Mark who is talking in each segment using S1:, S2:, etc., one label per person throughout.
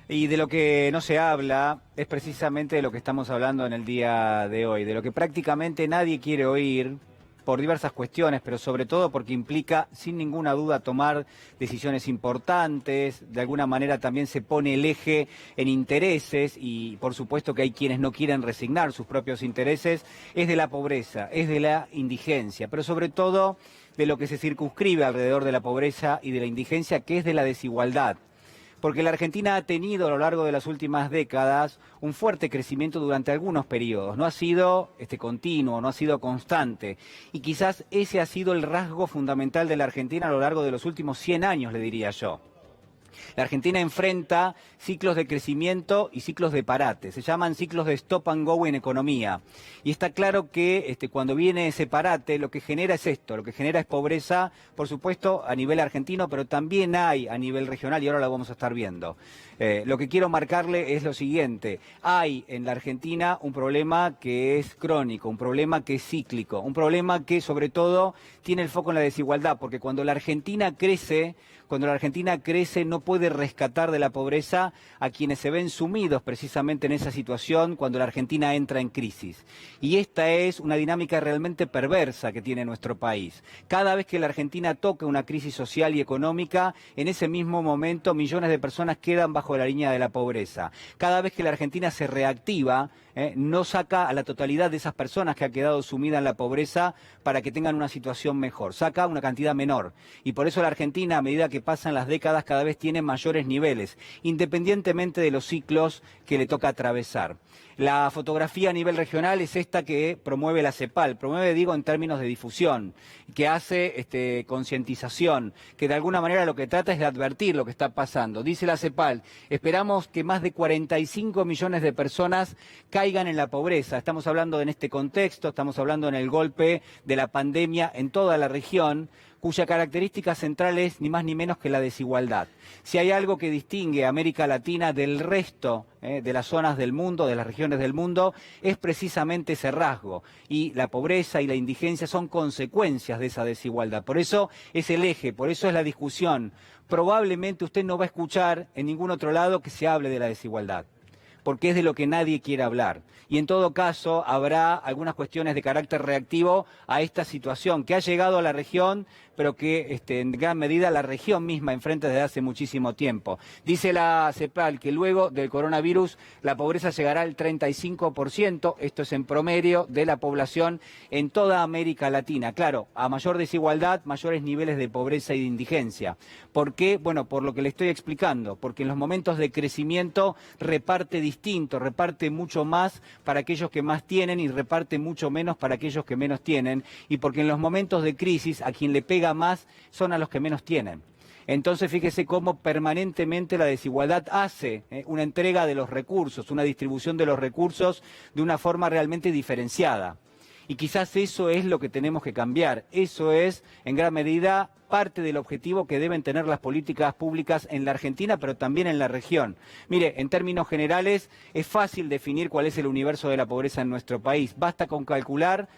S1: Y de lo que no se habla es precisamente de lo que estamos hablando en el día de hoy, de lo que prácticamente nadie quiere oír por diversas cuestiones, pero sobre todo porque implica, sin ninguna duda, tomar decisiones importantes. De alguna manera también se pone el eje en intereses y por supuesto que hay quienes no quieren resignar sus propios intereses. Es de la pobreza, es de la indigencia, pero sobre todo de lo que se circunscribe alrededor de la pobreza y de la indigencia, que es de la desigualdad. Porque la Argentina ha tenido a lo largo de las últimas décadas un fuerte crecimiento durante algunos periodos. No ha sido continuo, no ha sido constante. Y quizás ese ha sido el rasgo fundamental de la Argentina a lo largo de los últimos 100 años, le diría yo. La Argentina enfrenta ciclos de crecimiento y ciclos de parate. Se llaman ciclos de stop and go en economía. Y está claro que cuando viene ese parate, lo que genera es esto, lo que genera es pobreza, por supuesto, a nivel argentino, pero también hay a nivel regional y ahora lo vamos a estar viendo. Lo que quiero marcarle es lo siguiente. Hay en la Argentina un problema que es crónico, un problema que es cíclico, un problema que sobre todo tiene el foco en la desigualdad, porque cuando la Argentina crece no puede rescatar de la pobreza a quienes se ven sumidos precisamente en esa situación cuando la Argentina entra en crisis. Y esta es una dinámica realmente perversa que tiene nuestro país. Cada vez que la Argentina toca una crisis social y económica, en ese mismo momento millones de personas quedan bajo la línea de la pobreza. Cada vez que la Argentina se reactiva, no saca a la totalidad de esas personas que han quedado sumidas en la pobreza para que tengan una situación mejor, saca una cantidad menor. Y por eso la Argentina, a medida que pasan las décadas, cada vez tiene mayores niveles, independientemente de los ciclos que le toca atravesar. La fotografía a nivel regional es esta que promueve la CEPAL, promueve, digo, en términos de difusión, que hace concientización, que de alguna manera lo que trata es de advertir lo que está pasando. Dice la CEPAL, esperamos que más de 45 millones de personas caigan en la pobreza. Estamos hablando en este contexto, estamos hablando en el golpe de la pandemia en toda la región, cuya característica central es ni más ni menos que la desigualdad. Si hay algo que distingue a América Latina del resto de las zonas del mundo, de las regiones del mundo, es precisamente ese rasgo. Y la pobreza y la indigencia son consecuencias de esa desigualdad. Por eso es el eje, por eso es la discusión. Probablemente usted no va a escuchar en ningún otro lado que se hable de la desigualdad, porque es de lo que nadie quiere hablar. Y en todo caso habrá algunas cuestiones de carácter reactivo a esta situación que ha llegado a la región, pero que en gran medida la región misma enfrenta desde hace muchísimo tiempo. Dice la CEPAL que luego del coronavirus la pobreza llegará al 35%, esto es en promedio de la población en toda América Latina. Claro, a mayor desigualdad, mayores niveles de pobreza y de indigencia. ¿Por qué? Bueno, por lo que le estoy explicando, porque en los momentos de crecimiento reparte distinto, reparte mucho más para aquellos que más tienen y reparte mucho menos para aquellos que menos tienen, y porque en los momentos de crisis a quien le pega más son a los que menos tienen. Entonces fíjese cómo permanentemente la desigualdad hace una entrega de los recursos, una distribución de los recursos de una forma realmente diferenciada. Y quizás eso es lo que tenemos que cambiar. Eso es, en gran medida, parte del objetivo que deben tener las políticas públicas en la Argentina, pero también en la región. Mire, en términos generales, es fácil definir cuál es el universo de la pobreza en nuestro país. Basta con calcular,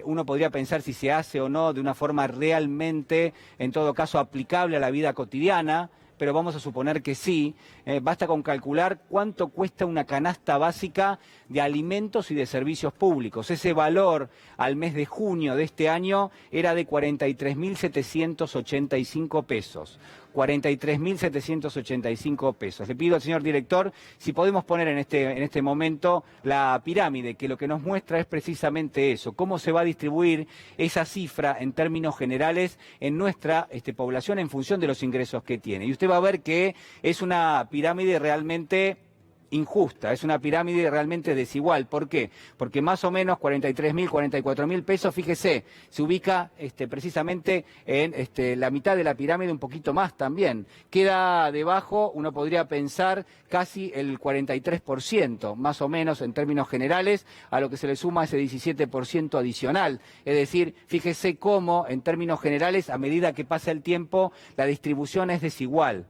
S1: uno podría pensar si se hace o no de una forma realmente, en todo caso, aplicable a la vida cotidiana, pero vamos a suponer que sí. Basta con calcular cuánto cuesta una canasta básica de alimentos y de servicios públicos. Ese valor al mes de junio de este año era de 43.785 pesos. 43.785 pesos. Le pido al señor director si podemos poner en este momento la pirámide, que lo que nos muestra es precisamente eso, cómo se va a distribuir esa cifra en términos generales en nuestra población en función de los ingresos que tiene. Y usted va a ver que es una pirámide realmente injusta, es una pirámide realmente desigual. ¿Por qué? Porque más o menos 43.000, 44.000 pesos, fíjese, se ubica precisamente en la mitad de la pirámide, un poquito más también. Queda debajo, uno podría pensar, casi el 43%, más o menos en términos generales, a lo que se le suma ese 17% adicional. Es decir, fíjese cómo, en términos generales, a medida que pasa el tiempo, la distribución es desigual.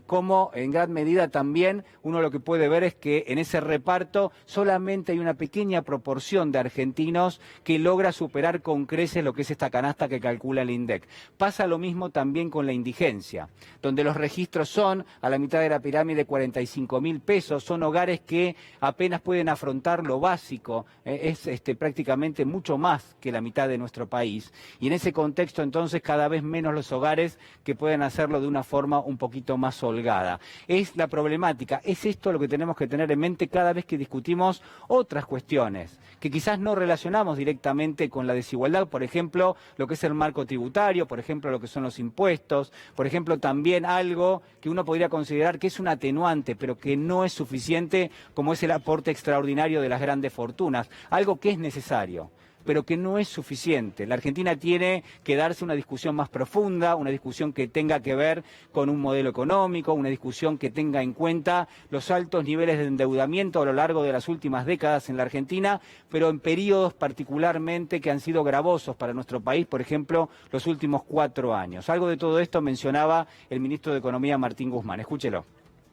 S1: Como en gran medida también uno lo que puede ver es que en ese reparto solamente hay una pequeña proporción de argentinos que logra superar con creces lo que es esta canasta que calcula el INDEC. Pasa lo mismo también con la indigencia, donde los registros son a la mitad de la pirámide 45.000 pesos, son hogares que apenas pueden afrontar lo básico, es prácticamente mucho más que la mitad de nuestro país. Y en ese contexto entonces cada vez menos los hogares que pueden hacerlo de una forma un poquito más holgada. Es la problemática, es esto lo que tenemos que tener en mente cada vez que discutimos otras cuestiones, que quizás no relacionamos directamente con la desigualdad, por ejemplo, lo que es el marco tributario, por ejemplo, lo que son los impuestos, por ejemplo, también algo que uno podría considerar que es un atenuante, pero que no es suficiente, como es el aporte extraordinario de las grandes fortunas, algo que es necesario, pero que no es suficiente. La Argentina tiene que darse una discusión más profunda, una discusión que tenga que ver con un modelo económico, una discusión que tenga en cuenta los altos niveles de endeudamiento a lo largo de las últimas décadas en la Argentina, pero en periodos particularmente que han sido gravosos para nuestro país, por ejemplo, los últimos 4 años. Algo de todo esto mencionaba el ministro de Economía, Martín Guzmán. Escúchelo.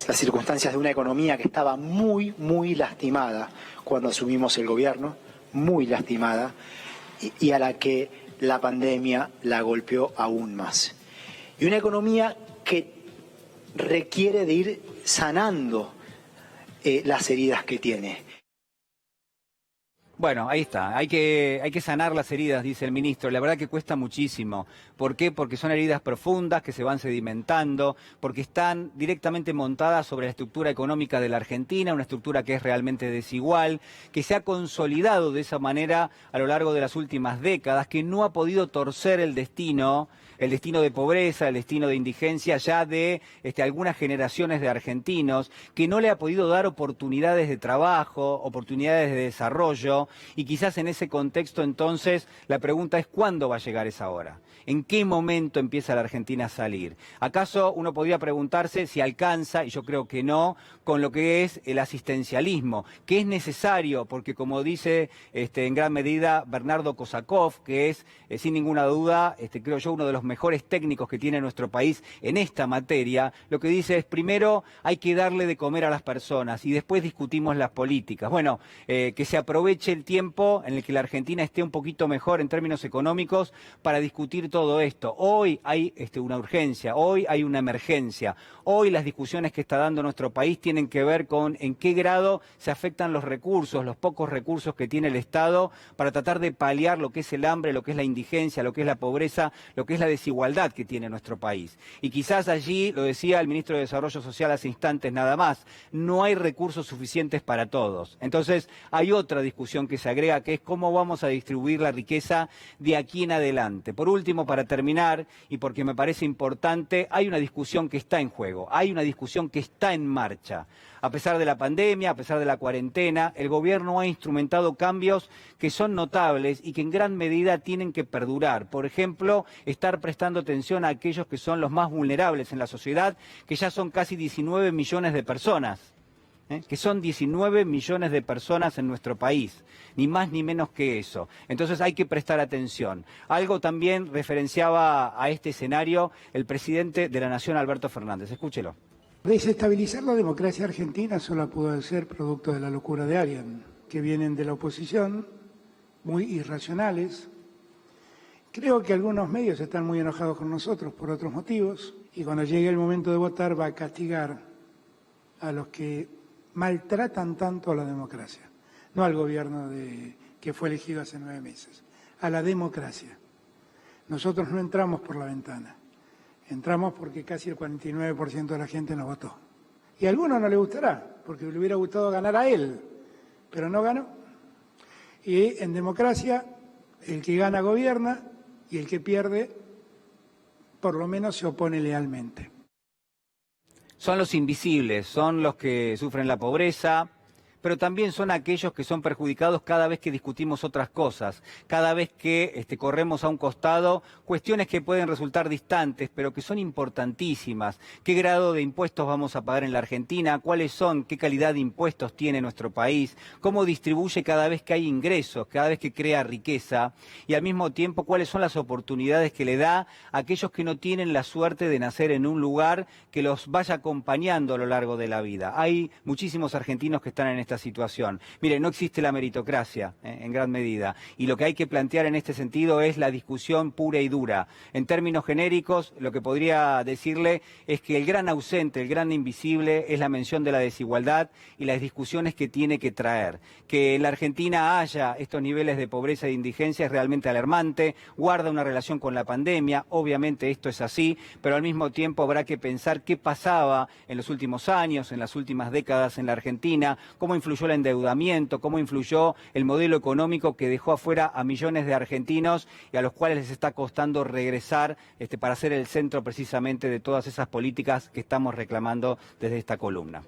S2: Las circunstancias de una economía que estaba muy, muy lastimada cuando asumimos el gobierno, muy lastimada, y a la que la pandemia la golpeó aún más. Y una economía que requiere de ir sanando las heridas que tiene.
S1: Bueno, ahí está. Hay que sanar las heridas, dice el ministro. La verdad que cuesta muchísimo. ¿Por qué? Porque son heridas profundas que se van sedimentando, porque están directamente montadas sobre la estructura económica de la Argentina, una estructura que es realmente desigual, que se ha consolidado de esa manera a lo largo de las últimas décadas, que no ha podido torcer el destino de pobreza, el destino de indigencia ya de algunas generaciones de argentinos, que no le ha podido dar oportunidades de trabajo, oportunidades de desarrollo, y quizás en ese contexto entonces la pregunta es ¿cuándo va a llegar esa hora? ¿En qué momento empieza la Argentina a salir? ¿Acaso uno podría preguntarse si alcanza, y yo creo que no, con lo que es el asistencialismo, que es necesario, porque como dice en gran medida Bernardo Kosakov, que es sin ninguna duda, creo yo, uno de los mejores técnicos que tiene nuestro país en esta materia, lo que dice es primero hay que darle de comer a las personas y después discutimos las políticas. Bueno, que se aproveche el tiempo en el que la Argentina esté un poquito mejor en términos económicos para discutir todo esto. Hoy hay una urgencia, hoy hay una emergencia, hoy las discusiones que está dando nuestro país tienen que ver con en qué grado se afectan los recursos, los pocos recursos que tiene el Estado para tratar de paliar lo que es el hambre, lo que es la indigencia, lo que es la pobreza, lo que es la desigualdad que tiene nuestro país. Y quizás allí, lo decía el ministro de Desarrollo Social hace instantes nada más, no hay recursos suficientes para todos. Entonces hay otra discusión que se agrega, que es cómo vamos a distribuir la riqueza de aquí en adelante. Por último, para terminar, y porque me parece importante, hay una discusión que está en juego, hay una discusión que está en marcha. A pesar de la pandemia, a pesar de la cuarentena, el gobierno ha instrumentado cambios que son notables y que en gran medida tienen que perdurar. Por ejemplo, estar prestando atención a aquellos que son los más vulnerables en la sociedad, que ya son casi 19 millones de personas. Que son 19 millones de personas en nuestro país, ni más ni menos que eso. Entonces hay que prestar atención. Algo también referenciaba a este escenario el presidente de la Nación, Alberto Fernández. Escúchelo.
S3: Desestabilizar la democracia argentina solo pudo ser producto de la locura de alguien, que vienen de la oposición, muy irracionales. Creo que algunos medios están muy enojados con nosotros por otros motivos, y cuando llegue el momento de votar va a castigar a los que maltratan tanto a la democracia, no al gobierno que fue elegido hace 9 meses, a la democracia. Nosotros no entramos por la ventana, entramos porque casi el 49% de la gente nos votó. Y a algunos no le gustará, porque le hubiera gustado ganar a él, pero no ganó. Y en democracia, el que gana gobierna y el que pierde, por lo menos se opone lealmente.
S1: Son los invisibles, son los que sufren la pobreza, pero también son aquellos que son perjudicados cada vez que discutimos otras cosas, cada vez que corremos a un costado cuestiones que pueden resultar distantes, pero que son importantísimas. ¿Qué grado de impuestos vamos a pagar en la Argentina? ¿Cuáles son? ¿Qué calidad de impuestos tiene nuestro país? ¿Cómo distribuye cada vez que hay ingresos, cada vez que crea riqueza? Y al mismo tiempo, ¿cuáles son las oportunidades que le da a aquellos que no tienen la suerte de nacer en un lugar que los vaya acompañando a lo largo de la vida? Hay muchísimos argentinos que están en esta situación. Mire, no existe la meritocracia en gran medida, y lo que hay que plantear en este sentido es la discusión pura y dura. En términos genéricos, lo que podría decirle es que el gran ausente, el gran invisible, es la mención de la desigualdad y las discusiones que tiene que traer. Que en la Argentina haya estos niveles de pobreza e indigencia es realmente alarmante, guarda una relación con la pandemia, obviamente esto es así, pero al mismo tiempo habrá que pensar qué pasaba en los últimos años, en las últimas décadas en la Argentina, cómo influyó el endeudamiento, cómo influyó el modelo económico que dejó afuera a millones de argentinos y a los cuales les está costando regresar para ser el centro precisamente de todas esas políticas que estamos reclamando desde esta columna.